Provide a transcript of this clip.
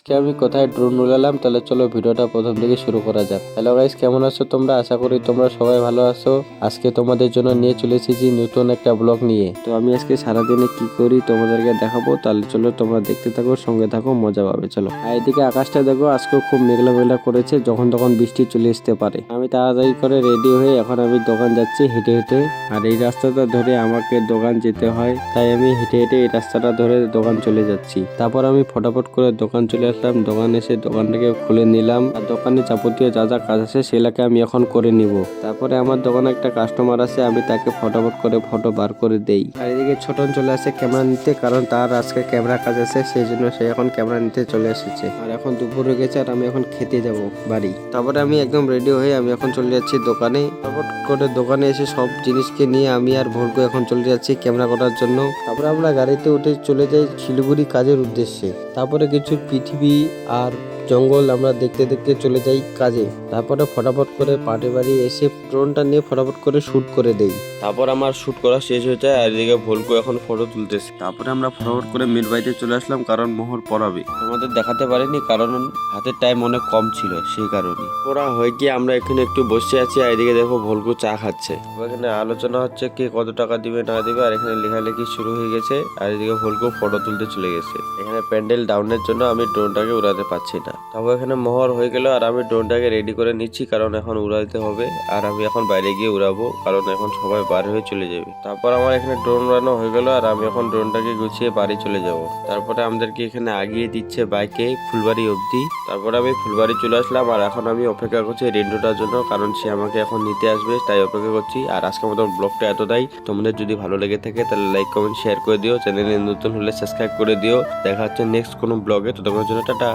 আজকে আমি কোথায় ড্রোন উড়ালাম, তাহলে চলো ভিডিওটা প্রথম থেকে শুরু করা যাক। হ্যালো গাইস, কেমন আছো তোমরা? আশা করি তোমরা সবাই ভালো আছো। আজকে তোমাদের জন্য নিয়ে চলে এসেছি নতুন একটা ব্লগ নিয়ে। তো আমি আজকে সারাদিনে কি করি তোমাদেরকে দেখাবো, তাহলে চলো তোমরা দেখতে থাকো, সঙ্গে থাকো, মজা পাবে। চলো। আর এদিকে আকাশটা দেখো, আজকে খুব মেঘলা মেঘলা করেছে, যখন তখন বৃষ্টি চলে আসতে পারে। আমি তাড়াতাড়ি করে রেডি হয়ে এখন আমি দোকান যাচ্ছি হেঁটে হেঁটে। আর এই রাস্তাটা ধরে আমাকে দোকান যেতে হয়, তাই আমি হেঁটে হেঁটে এই রাস্তাটা ধরে দোকান চলে যাচ্ছি। তারপর আমি ফটাফট করে দোকান চলে আসলাম। দোকান এসে দোকানটাকে খুলে নিলাম, আর দোকানে যাবতীয় যা যা কাজ আছে সেগুলাকে আমি এখন করে নিব। তারপরে আমার দোকানে একটা কাস্টমার আছে, আমি তাকে ফটাফট করে ফটো বার করে দেই। আর এদিকে ছোটন চলে আসে ক্যামেরা নিতে, কারণ তার আজকে ক্যামেরা কাজ আছে, সেই জন্য সে এখন ক্যামেরা নিতে চলে এসেছে। আর এখন দুপুর হয়ে গেছে, আর আমি এখন খেতে যাব বাড়ি। তারপরে আমি একদম রেডি হয়ে আমি এখন চলে যাচ্ছি দোকানে। ফটাফট করে দোকানে এসে সব জিনিসকে নিয়ে আমি আর ভোলকো এখন চলে যাচ্ছি ক্যামেরা করার জন্য। তারপরে আমরা গাড়িতে উঠে চলে যাই শিলিগুড়ি কাজের উদ্দেশ্যে। তারপরে কিছু পৃথিবী আর জঙ্গল আমরা দেখতে দেখতে চলে যাই কাজে। তারপরে ফটাফট করে পাটে বাড়ি এসে ড্রোনটা নিয়ে ফটাফট করে শুট করে দেই। তারপর আমার শুট করা শেষ হয়ে যায়, আর এদিকে ভোলকো এখন ফটো তুলতেছে। তারপরে আমরা ফটাফট করে মির বাড়িতে চলে আসলাম, কারণ মোহর পড়াবে। তোমাদের দেখাতে পারিনি কারণ হাতের টাইম অনেক কম ছিল, সেই কারণে। পড়া হয়ে গিয়ে আমরা এখানে একটু বসে আছি, আর এদিকে দেখো ভোলকো চা খাচ্ছে। এখানে আলোচনা হচ্ছে কে কত টাকা দিবে না দিবে, আর এখানে লেখালেখি শুরু হয়ে গেছে। আর এদিকে ভোলকো ফটো তুলতে চলে গেছে। এখানে প্যান্ডেল ডাউনের জন্য আমি ড্রোনটাকে উড়াতে পারছি না। তারপর এখানে মোহর হয়ে গেল, আর আমি ড্রোনটাকে রেডি করে নিচ্ছি, কারণ এখন উড়াতে হবে। আর আমি এখন বাইরে গিয়ে উড়াবো, কারণ এখন সবাই বার হয়ে চলে যাবে। তারপর আমার এখানে ড্রোন উড়ানো হয়ে গেল, আর আমি এখন ড্রোনটাকে গুছিয়ে বাড়ি চলে যাব। তারপরে আমাদেরকে এখানে আগিয়ে দিচ্ছে বাইকে ফুলবাড়ি অবধি। তারপরে আমি ফুলবাড়ি চলে আসলাম, আর এখন আমি অপেক্ষা করছি রেন্ডোটার জন্য, কারণ সে আমাকে এখন নিতে আসবে, তাই অপেক্ষা করছি। আর আজকের মতো ব্লগটা এতটাই। তোমাদের যদি ভালো লেগে থাকে তাহলে লাইক কমেন্ট শেয়ার করে দিও, চ্যানেলে নতুন হলে সাবস্ক্রাইব করে দিও। দেখা হচ্ছে নেক্সট কোনো ব্লগে, ততক্ষণের জন্য টাটা।